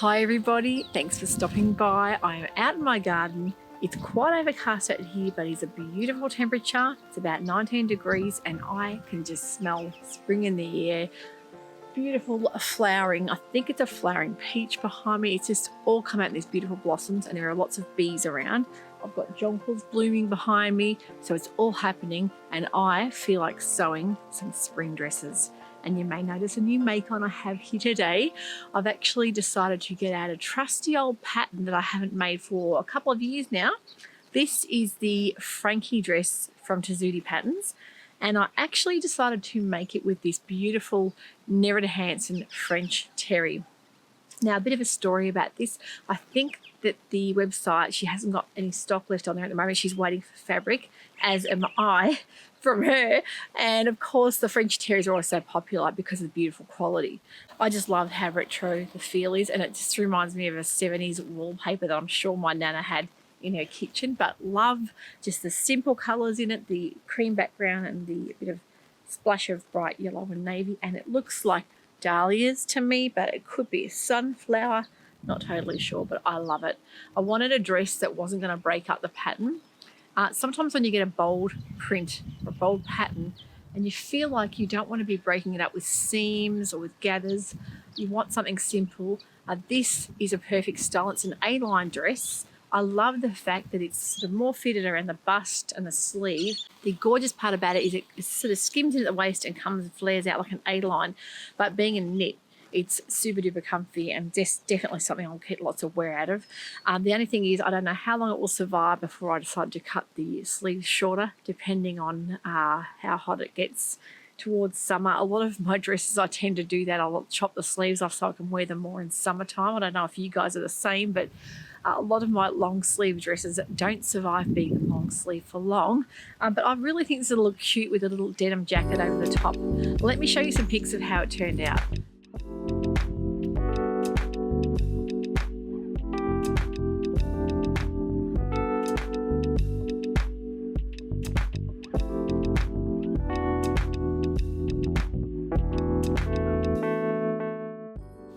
Hi everybody, thanks for stopping by. I'm out in my garden. It's quite overcast out here, but it's a beautiful temperature. It's about 19 degrees and I can just smell spring in the air. Beautiful flowering. I think it's a flowering peach behind me. It's just all come out in these beautiful blossoms and there are lots of bees around. I've got jonquils blooming behind me, so it's all happening and I feel like sewing some spring dresses. And you may notice a new make on I have here today. I've actually decided to get out a trusty old pattern that I haven't made for a couple of years now. This is the Frankie dress from Tessuti Patterns. And I actually decided to make it with this beautiful Nerida Hansen French terry. Now, a bit of a story about this. I think that the website, she hasn't got any stock left on there at the moment. She's waiting for fabric, as am I, from her. And of course, the French terries are also popular because of the beautiful quality. I just love how retro the feel is, and it just reminds me of a 70s wallpaper that I'm sure my nana had in her kitchen. But love just the simple colours in it, the cream background and the bit of splash of bright yellow and navy, and it looks like dahlias to me, but it could be a sunflower, not totally sure, but I love it. I wanted a dress that wasn't going to break up the pattern. Sometimes when you get a bold print or a bold pattern and you feel like you don't want to be breaking it up with seams or with gathers, you want something simple. This is a perfect style. It's an A-line dress. I love the fact that it's sort of more fitted around the bust and the sleeve. The gorgeous part about it is it sort of skims into the waist and comes and flares out like an A-line. But being a knit, it's super duper comfy and definitely something I'll get lots of wear out of. The only thing is I don't know how long it will survive before I decide to cut the sleeves shorter, depending on how hot it gets towards summer. A lot of my dresses I tend to do that. I'll chop the sleeves off so I can wear them more in summertime. I don't know if you guys are the same, but a lot of my long sleeve dresses don't survive being long sleeve for long. But I really think this will look cute with a little denim jacket over the top. Let me show you some pics of how it turned out.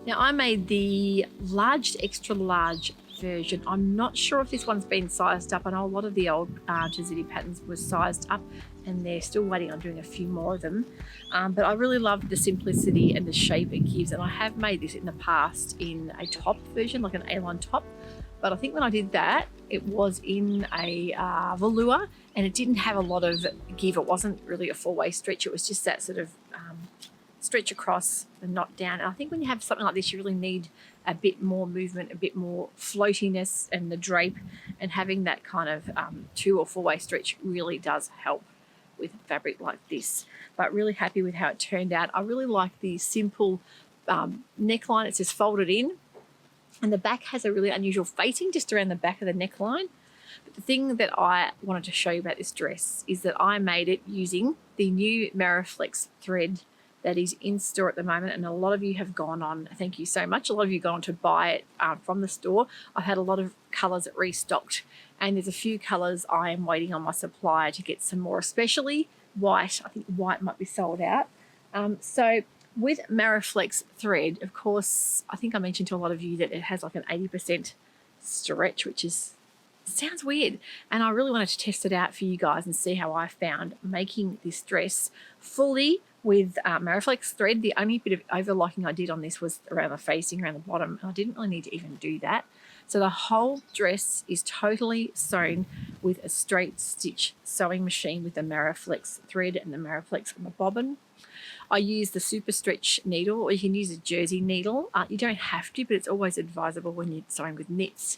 Now I made the large to extra large version. I'm not sure if this one's been sized up. I know a lot of the old Tessuti patterns were sized up and they're still waiting on doing a few more of them. But I really love the simplicity and the shape it gives, and I have made this in the past in a top version, like an A-line top. But I think when I did that, it was in a velour and it didn't have a lot of give. It wasn't really a full-way stretch. It was just that sort of stretch across and not down. And I think when you have something like this, you really need a bit more movement, a bit more floatiness and the drape, and having that kind of 2 or 4-way stretch really does help with fabric like this. But really happy with how it turned out. I really like the simple neckline. It's just folded in, and the back has a really unusual facing just around the back of the neckline. But the thing that I wanted to show you about this dress is that I made it using the new Maraflex thread that is in store at the moment, and a lot of you have gone on, thank you so much, a lot of you gone on to buy it from the store. I've had a lot of colours that restocked, and there's a few colours I am waiting on my supplier to get some more, especially white. I think white might be sold out. So with Maraflex thread, of course, I think I mentioned to a lot of you that it has like an 80% stretch, which sounds weird, and I really wanted to test it out for you guys and see how I found making this dress fully with Maraflex thread. The only bit of overlocking I did on this was around the facing, around the bottom, and I didn't really need to even do that. So the whole dress is totally sewn with a straight stitch sewing machine with the Maraflex thread and the Maraflex on the bobbin. I use the super stretch needle, or you can use a jersey needle. You don't have to, but it's always advisable when you're sewing with knits.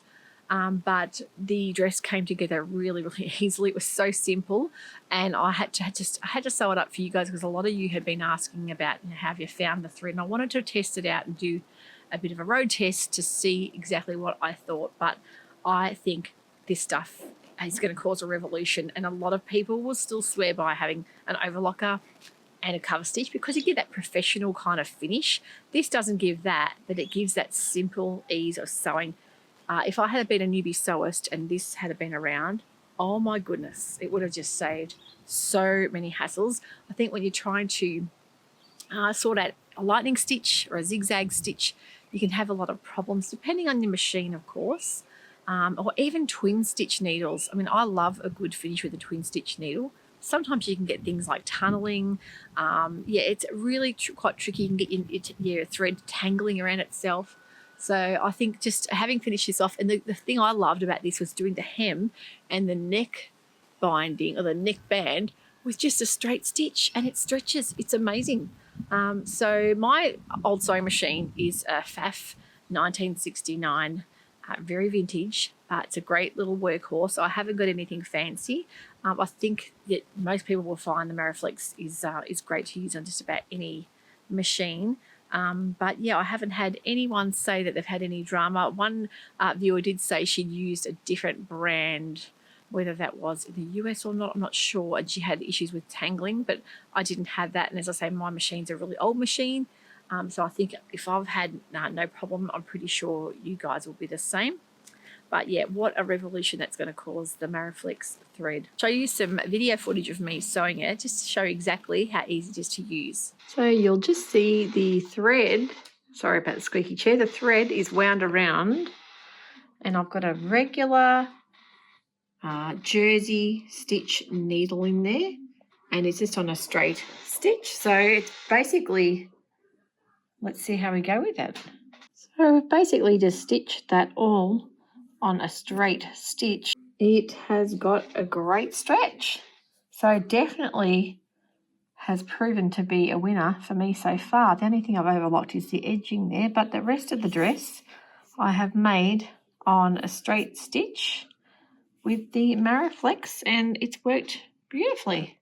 But the dress came together really, really easily. It was so simple, and I had to sew it up for you guys because a lot of you had been asking about, you know, how have you found the thread, and I wanted to test it out and do a bit of a road test to see exactly what I thought. But I think this stuff is going to cause a revolution, and a lot of people will still swear by having an overlocker and a cover stitch because you get that professional kind of finish. This doesn't give that, but it gives that simple ease of sewing. If I had been a newbie sewist and this had been around, oh my goodness, it would have just saved so many hassles. I think when you're trying to sort out a lightning stitch or a zigzag stitch, you can have a lot of problems depending on your machine, of course, or even twin stitch needles. I mean, I love a good finish with a twin stitch needle. Sometimes you can get things like tunneling. Yeah, it's really quite tricky. You can get your thread tangling around itself. So I think just having finished this off, and the thing I loved about this was doing the hem and the neck binding or the neck band with just a straight stitch, and it stretches. It's amazing. So my old sewing machine is a FAF 1969, very vintage. It's a great little workhorse. I haven't got anything fancy. I think that most people will find the Maraflex is great to use on just about any machine. But yeah, I haven't had anyone say that they've had any drama. One viewer did say she'd used a different brand, whether that was in the US or not, I'm not sure, and she had issues with tangling, but I didn't have that. And as I say, my machine's a really old machine, so I think if I've had no problem, I'm pretty sure you guys will be the same. But yeah, what a revolution that's going to cause the Maraflex thread. Show you some video footage of me sewing it, just to show you exactly how easy it is to use. So you'll just see the thread, sorry about the squeaky chair, the thread is wound around, and I've got a regular jersey stitch needle in there, and it's just on a straight stitch. So it's basically, let's see how we go with it. So we've basically just stitched that all on a straight stitch. It has got a great stretch, so definitely has proven to be a winner for me so far. The only thing I've overlocked is the edging there, but the rest of the dress I have made on a straight stitch with the Maraflex, and it's worked beautifully.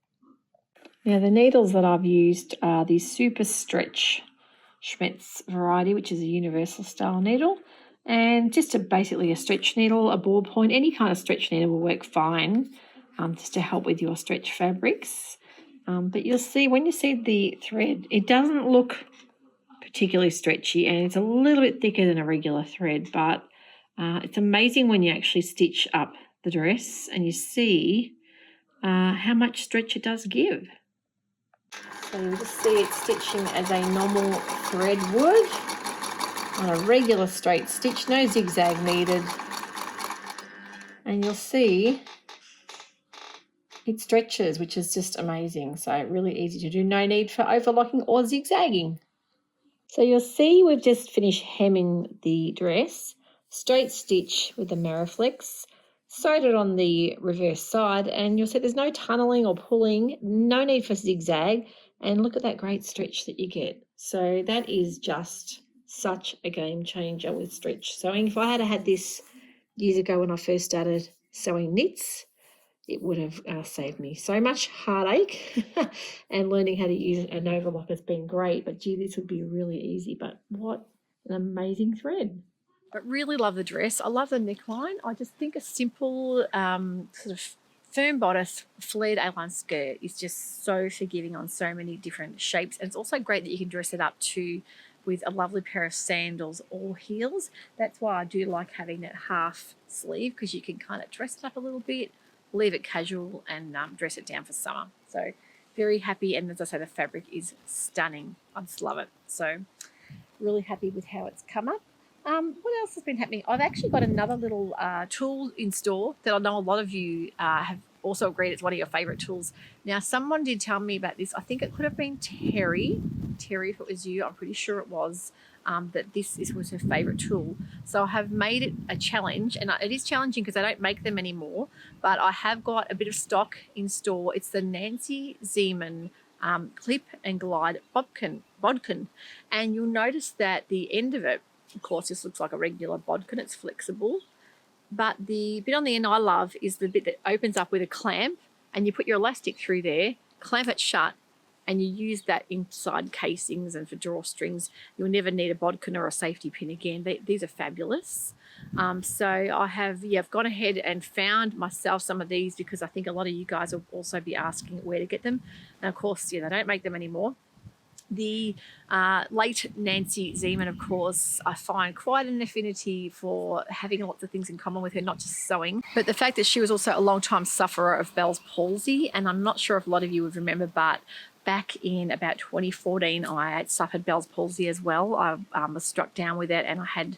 Now the needles that I've used are the Super Stretch Schmetz variety, which is a universal style needle, and just basically a stretch needle, a ball point, any kind of stretch needle will work fine, just to help with your stretch fabrics. But you'll see when you see the thread, it doesn't look particularly stretchy, and it's a little bit thicker than a regular thread, but it's amazing when you actually stitch up the dress and you see how much stretch it does give. So you just see it stitching as a normal thread would on a regular straight stitch, no zigzag needed. And you'll see it stretches, which is just amazing. So really easy to do, no need for overlocking or zigzagging. So you'll see we've just finished hemming the dress, straight stitch with the Maraflex, sewed it on the reverse side, and you'll see there's no tunneling or pulling, no need for zigzag, and look at that great stretch that you get. So that is just such a game changer with stretch sewing. If I had this years ago when I first started sewing knits, it would have saved me so much heartache, and learning how to use an overlock has been great. But gee, this would be really easy. But what an amazing thread. I really love the dress. I love the neckline. I just think a simple sort of firm bodice flared A-line skirt is just so forgiving on so many different shapes. And it's also great that you can dress it up too with a lovely pair of sandals or heels. That's why I do like having that half sleeve, because you can kind of dress it up a little bit, leave it casual, and dress it down for summer. So very happy, and as I say, the fabric is stunning. I just love it. So really happy with how it's come up. What else has been happening? I've actually got another little tool in store that I know a lot of you have also agreed it's one of your favourite tools. Now, someone did tell me about this. I think it could have been Terry. Terry, if it was you, I'm pretty sure it was, that this was her favourite tool. So I have made it a challenge, and it is challenging because I don't make them anymore, but I have got a bit of stock in store. It's the Nancy Zeman Clip and Glide bodkin, and you'll notice that the end of it, of course, this looks like a regular bodkin. It's flexible, but the bit on the end I love is the bit that opens up with a clamp, and you put your elastic through there, clamp it shut, and you use that inside casings and for drawstrings. You'll never need a bodkin or a safety pin again. These are fabulous. So I've gone ahead and found myself some of these, because I think a lot of you guys will also be asking where to get them. And of course, they don't make them anymore. The late Nancy Zeman, of course, I find quite an affinity for having lots of things in common with her, not just sewing, but the fact that she was also a long-time sufferer of Bell's palsy. And I'm not sure if a lot of you would remember, but back in about 2014, I suffered Bell's palsy as well. I was struck down with it, and I had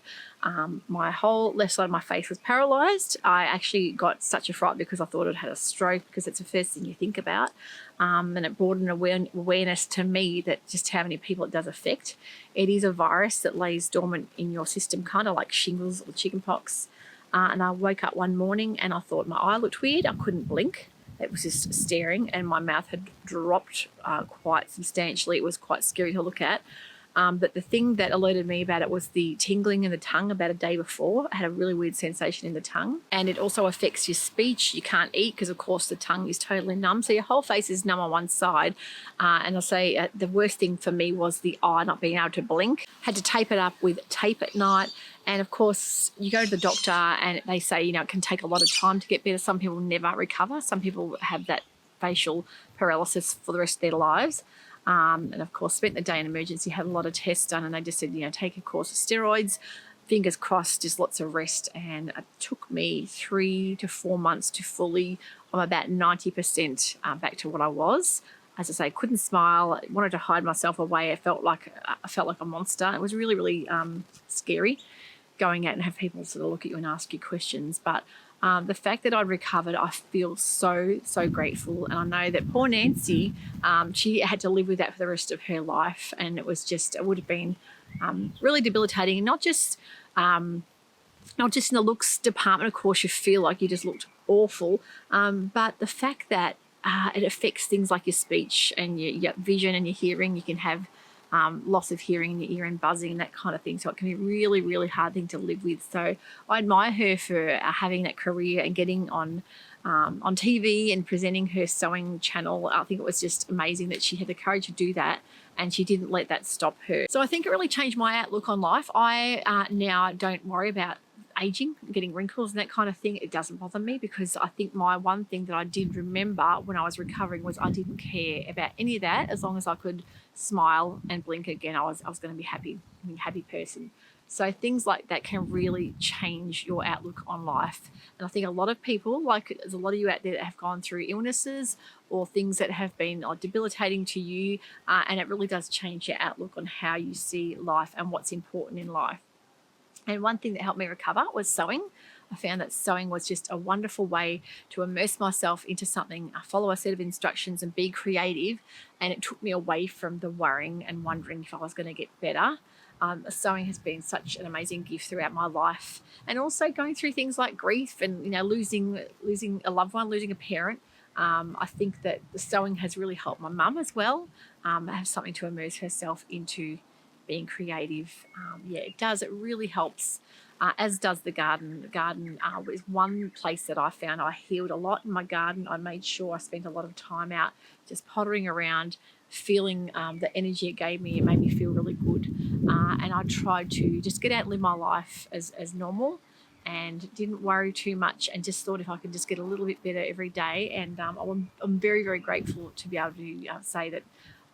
my whole left side of my face was paralysed. I actually got such a fright because I thought I'd had a stroke, because it's the first thing you think about. And it brought an awareness to me that just how many people it does affect. It is a virus that lays dormant in your system, kind of like shingles or chickenpox. And I woke up one morning and I thought my eye looked weird. I couldn't blink. It was just staring, and my mouth had dropped quite substantially. It was quite scary to look at. But the thing that alerted me about it was the tingling in the tongue about a day before. I had a really weird sensation in the tongue. And it also affects your speech. You can't eat because, of course, the tongue is totally numb. So your whole face is numb on one side. And I'll say the worst thing for me was the eye not being able to blink. Had to tape it up with tape at night. And, of course, you go to the doctor and they say, you know, it can take a lot of time to get better. Some people never recover. Some people have that facial paralysis for the rest of their lives. And, of course, spent the day in emergency, had a lot of tests done, and they just said, you know, take a course of steroids, fingers crossed, just lots of rest. And it took me 3 to 4 months to fully, I'm about 90% back to what I was. As I say, couldn't smile, I wanted to hide myself away. I felt like a monster. It was really, really scary going out and have people sort of look at you and ask you questions. But the fact that I recovered, I feel so, so grateful. And I know that poor Nancy, she had to live with that for the rest of her life. And it would have been really debilitating. Not just in the looks department, of course, you feel like you just looked awful. But the fact that it affects things like your speech and your vision and your hearing. You can have loss of hearing in your ear and buzzing and that kind of thing. So it can be really, really hard thing to live with. So I admire her for having that career and getting on TV and presenting her sewing channel. I think it was just amazing that she had the courage to do that, and she didn't let that stop her. So I think it really changed my outlook on life. I now don't worry about aging, getting wrinkles and that kind of thing. It doesn't bother me, because I think my one thing that I did remember when I was recovering was I didn't care about any of that. As long as I could smile and blink again, I was going to be happy, a happy person. So things like that can really change your outlook on life. And I think a lot of people, like there's a lot of you out there that have gone through illnesses or things that have been debilitating to you, and it really does change your outlook on how you see life and what's important in life. And one thing that helped me recover was sewing. I found that sewing was just a wonderful way to immerse myself into something, follow a set of instructions and be creative. And it took me away from the worrying and wondering if I was going to get better. Sewing has been such an amazing gift throughout my life. And also going through things like grief and, you know, losing a loved one, losing a parent. I think that the sewing has really helped my mum as well, have something to immerse herself into being creative. It does. It really helps, as does the garden. The garden was one place that I found I healed a lot in my garden. I made sure I spent a lot of time out just pottering around, feeling the energy it gave me. It made me feel really good. And I tried to just get out and live my life as normal, and didn't worry too much, and just thought if I could just get a little bit better every day. And I'm very, very grateful to be able to say that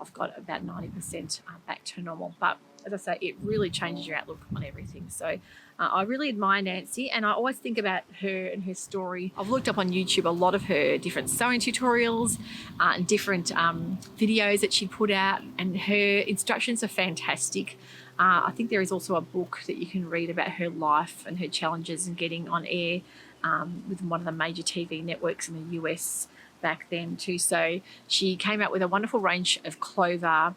I've got about 90% back to normal. But as I say, it really changes your outlook on everything. So I really admire Nancy, and I always think about her and her story. I've looked up on YouTube a lot of her different sewing tutorials and different videos that she put out, and her instructions are fantastic. I think there is also a book that you can read about her life and her challenges in getting on air with one of the major TV networks in the US back then too. So she came out with a wonderful range of clover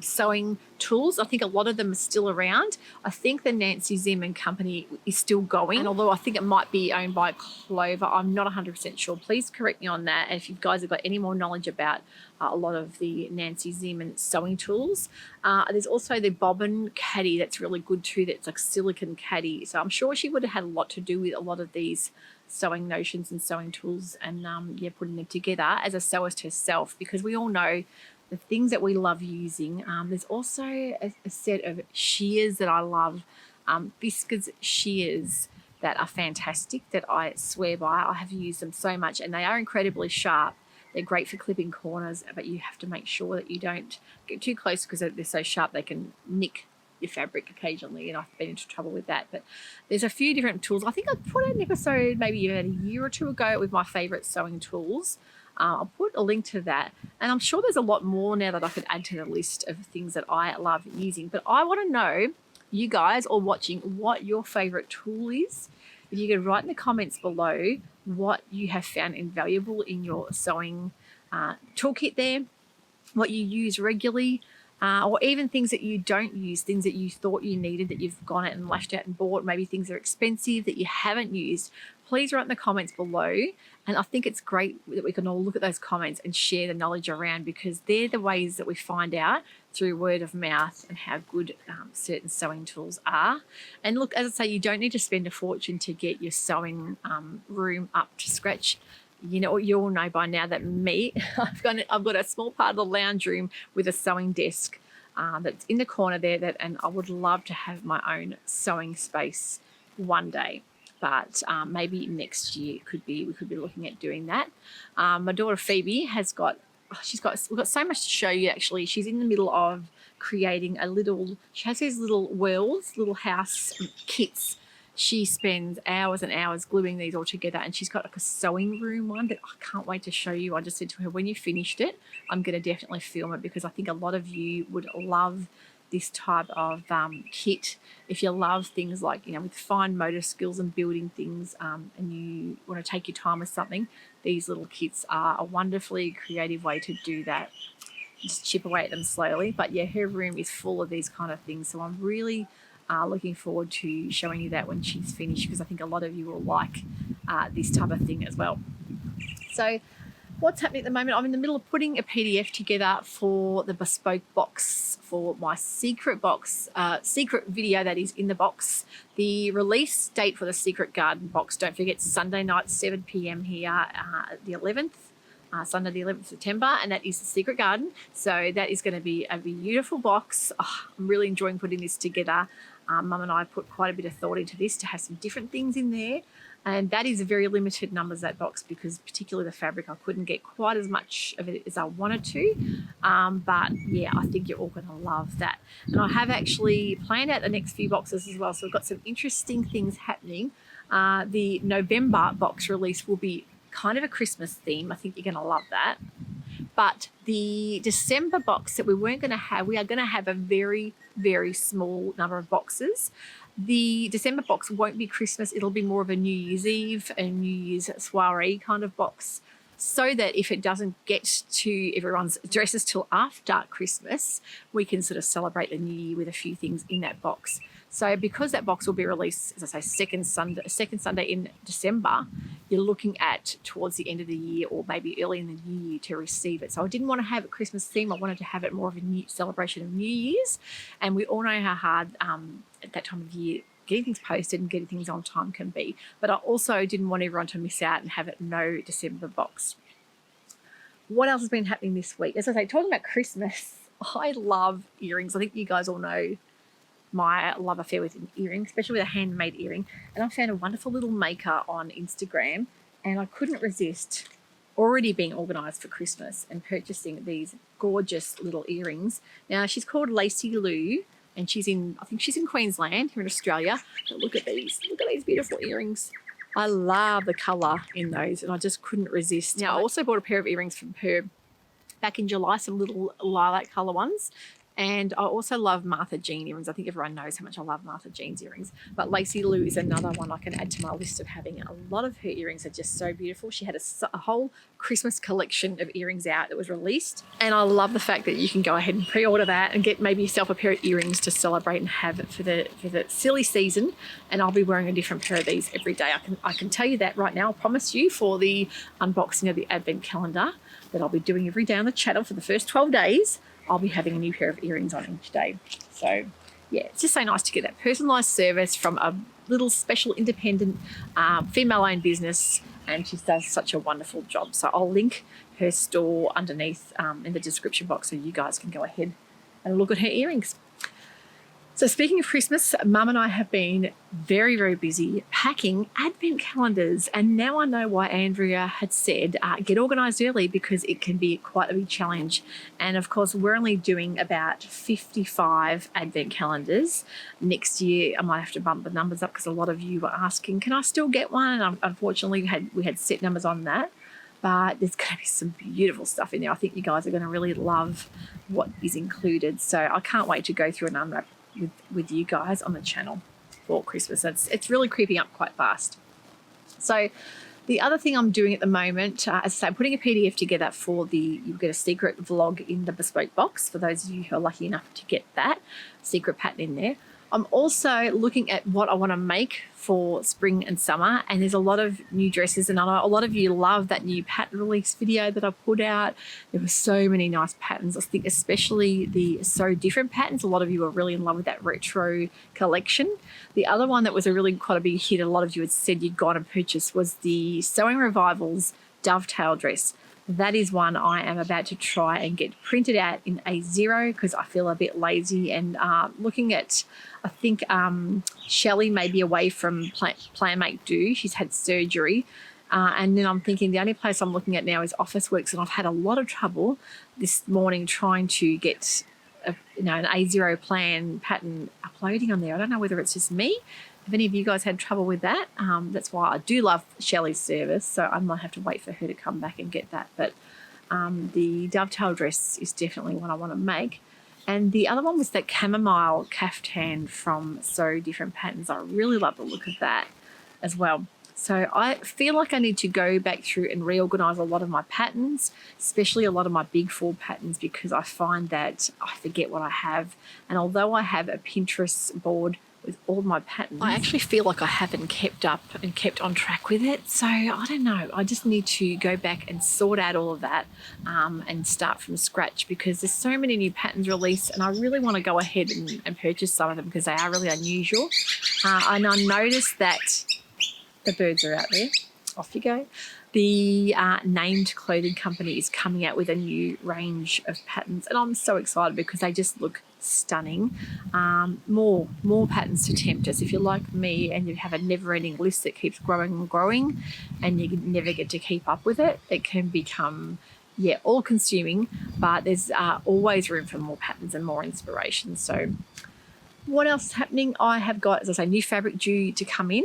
sewing tools. I think a lot of them are still around. I think the Nancy Zimmerman company is still going, and although I think it might be owned by Clover, I'm not 100% sure. Please correct me on that. And if you guys have got any more knowledge about a lot of the Nancy Zimmerman sewing tools, there's also the bobbin caddy that's really good too. That's like silicone caddy. So I'm sure she would have had a lot to do with a lot of these sewing notions and sewing tools, and putting them together as a sewist herself, because we all know the things that we love using. There's also a set of shears that I love, Biscuits shears that are fantastic, that I swear by. I have used them so much, and they are incredibly sharp. They're great for clipping corners, but you have to make sure that you don't get too close, because they're so sharp they can nick your fabric occasionally, and I've been into trouble with that. But there's a few different tools. I think I put out an episode maybe about a year or two ago with my favourite sewing tools. I'll put a link to that. And I'm sure there's a lot more now that I could add to the list of things that I love using. But I want to know, you guys all watching, what your favorite tool is. If you could write in the comments below what you have found invaluable in your sewing toolkit there, what you use regularly, or even things that you don't use, things that you thought you needed that you've gone out and lashed out and bought. Maybe things are expensive that you haven't used. Please write in the comments below. And I think it's great that we can all look at those comments and share the knowledge around, because they're the ways that we find out through word of mouth and how good certain sewing tools are. And look, as I say, you don't need to spend a fortune to get your sewing room up to scratch. You know, you all know by now that me, I've got a small part of the lounge room with a sewing desk that's in the corner there, and I would love to have my own sewing space one day. But maybe next year we could be looking at doing that. My daughter Phoebe we've got so much to show you actually. She's in the middle of creating she has these little worlds, little house kits. She spends hours and hours gluing these all together, and she's got like a sewing room one that I can't wait to show you. I just said to her, when you finished it, I'm going to definitely film it, because I think a lot of you would love this type of kit. If you love things like, you know, with fine motor skills and building things, and you want to take your time with something, these little kits are a wonderfully creative way to do that. Just chip away at them slowly. But yeah, her room is full of these kind of things, so I'm really looking forward to showing you that when she's finished, because I think a lot of you will like this type of thing as well. So what's happening at the moment? I'm in the middle of putting a PDF together for the Bespoke Box, for my secret box, secret video that is in the box. The release date for the Secret Garden box, don't forget, Sunday night, 7 p.m. here, the 11th. Sunday the 11th of September, and that is the Secret Garden. So that is going to be a beautiful box. I'm really enjoying putting this together. Mum and I put quite a bit of thought into this to have some different things in there, and that is very limited numbers, that box, because particularly the fabric, I couldn't get quite as much of it as I wanted to. But yeah, I think you're all going to love that. And I have actually planned out the next few boxes as well, so we've got some interesting things happening. The November box release will be kind of a Christmas theme. I think you're going to love that. But the December box that we weren't going to have, we are going to have a very, very small number of boxes. The December box won't be Christmas. It'll be more of a New Year's Eve and New Year's soiree kind of box, so that if it doesn't get to everyone's dresses till after Christmas, we can sort of celebrate the new year with a few things in that box. So because that box will be released, as I say, second Sunday in December, you're looking at towards the end of the year or maybe early in the new year to receive it. So I didn't want to have a Christmas theme. I wanted to have it more of a new celebration of New Year's. And we all know how hard at that time of year getting things posted and getting things on time can be. But I also didn't want everyone to miss out and have it no December box. What else has been happening this week? As I say, talking about Christmas, I love earrings. I think you guys all know my love affair with an earring, especially with a handmade earring. And I found a wonderful little maker on Instagram, and I couldn't resist already being organised for Christmas and purchasing these gorgeous little earrings. Now, she's called Lacey Lou, and I think she's in Queensland here in Australia. But look at these beautiful earrings. I love the colour in those, and I just couldn't resist. Now, I also bought a pair of earrings from her back in July, some little lilac colour ones. And I also love Martha Jean earrings. I think everyone knows how much I love Martha Jean's earrings. But Lacey Lou is another one I can add to my list of having. A lot of her earrings are just so beautiful. She had a whole Christmas collection of earrings out that was released. And I love the fact that you can go ahead and pre-order that and get maybe yourself a pair of earrings to celebrate and have it for the silly season. And I'll be wearing a different pair of these every day. I can tell you that right now. I promise you, for the unboxing of the Advent calendar that I'll be doing every day on the channel for the first 12 days, I'll be having a new pair of earrings on each day. So yeah, it's just so nice to get that personalised service from a little special independent female-owned business, and she does such a wonderful job. So I'll link her store underneath in the description box so you guys can go ahead and look at her earrings. So speaking of Christmas, Mum and I have been very, very busy packing Advent calendars, and now I know why Andrea had said get organised early, because it can be quite a big challenge. And of course, we're only doing about 55 Advent calendars. Next year, I might have to bump the numbers up, because a lot of you were asking, can I still get one? And unfortunately, we had set numbers on that. but there's going to be some beautiful stuff in there. I think you guys are going to really love what is included. So I can't wait to go through and unwrap with you guys on the channel for Christmas. It's really creeping up quite fast. So the other thing I'm doing at the moment, as I say, I'm putting a PDF together for you'll get a secret vlog in the Bespoke Box for those of you who are lucky enough to get that secret pattern in there. I'm also looking at what I want to make for spring and summer, and there's a lot of new dresses, and I know a lot of you love that new pattern release video that I put out. There were so many nice patterns. I think especially the So Different patterns, a lot of you are really in love with that retro collection. The other one that was a really quite a big hit, a lot of you had said you'd gone and purchased, was the Sewing Revivals dovetail dress. That is one I am about to try and get printed out in A0 because I feel a bit lazy, and looking at, I think Shelley may be away from Plan Make Do. She's had surgery. And then I'm thinking the only place I'm looking at now is Officeworks, and I've had a lot of trouble this morning trying to get an A0 plan pattern uploading on there. I don't know whether it's just me. Have any of you guys had trouble with that? That's why I do love Shelley's service, so I might have to wait for her to come back and get that. But the dovetail dress is definitely one I want to make. And the other one was that chamomile caftan from So Different Patterns. I really love the look of that as well. So I feel like I need to go back through and reorganize a lot of my patterns, especially a lot of my big 4 patterns, because I find that I forget what I have. And although I have a Pinterest board with all my patterns, I actually feel like I haven't kept up and kept on track with it. So I don't know, I just need to go back and sort out all of that and start from scratch, because there's so many new patterns released, and I really want to go ahead and purchase some of them because they are really unusual. And I noticed that the birds are out there. Off you go. The Named clothing company is coming out with a new range of patterns, and I'm so excited because they just look stunning. More patterns to tempt us. If you're like me and you have a never-ending list that keeps growing and growing and you never get to keep up with it, it can become all-consuming, but there's always room for more patterns and more inspiration. So what else is happening? I have got, as I say, new fabric due to come in.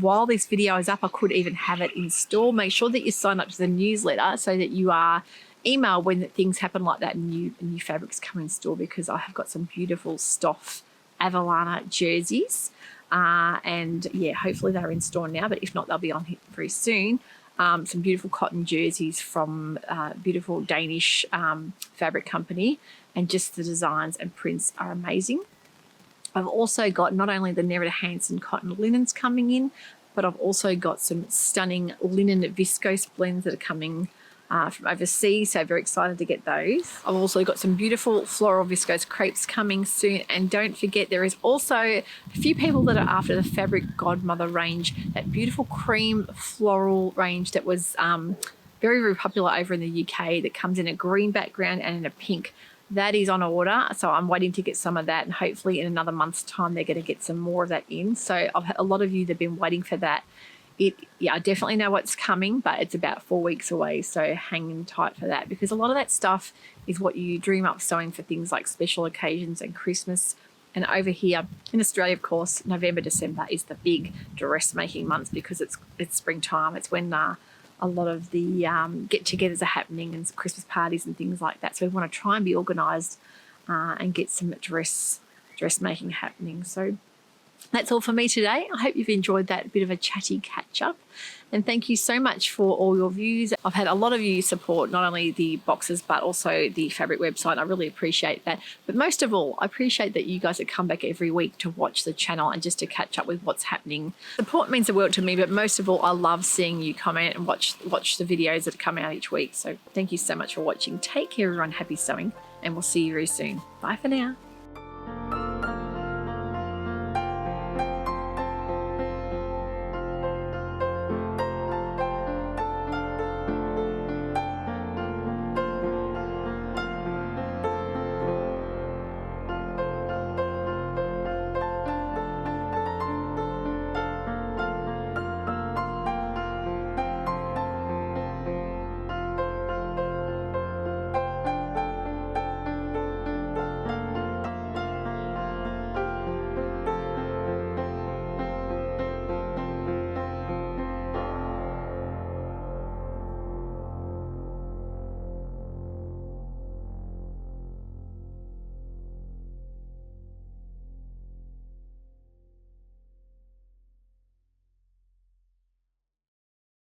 While this video is up, I could even have it in store. Make sure that you sign up to the newsletter so that you are emailed when things happen like that and new fabrics come in store, because I have got some beautiful Stoff Avalana jerseys. And yeah, hopefully they're in store now, but if not, they'll be on here very soon. Some beautiful cotton jerseys from beautiful Danish fabric company, and just the designs and prints are amazing. I've also got not only the Nerida Hansen cotton linens coming in, but I've also got some stunning linen viscose blends that are coming from overseas, so very excited to get those. I've also got some beautiful floral viscose crepes coming soon, and don't forget there is also a few people that are after the Fabric Godmother range, that beautiful cream floral range that was very, very popular over in the UK, that comes in a green background and in a pink. That is on order, so I'm waiting to get some of that, and hopefully in another month's time they're going to get some more of that in. So I've had a lot of you that have been waiting for that. I definitely know what's coming, but it's about 4 weeks away, so hang tight for that, because a lot of that stuff is what you dream up sewing for things like special occasions and Christmas. And over here in Australia, of course, November, December is the big dressmaking months, because it's springtime. It's when a lot of the get-togethers are happening and Christmas parties and things like that. So we want to try and be organised and get some dressmaking happening. So that's all for me today. I hope you've enjoyed that bit of a chatty catch-up. And thank you so much for all your views. I've had a lot of you support not only the boxes but also the fabric website. I really appreciate that. But most of all, I appreciate that you guys have come back every week to watch the channel and just to catch up with what's happening. Support means the world to me, but most of all, I love seeing you comment and watch the videos that come out each week. So thank you so much for watching. Take care, everyone. Happy sewing, and we'll see you very soon. Bye for now.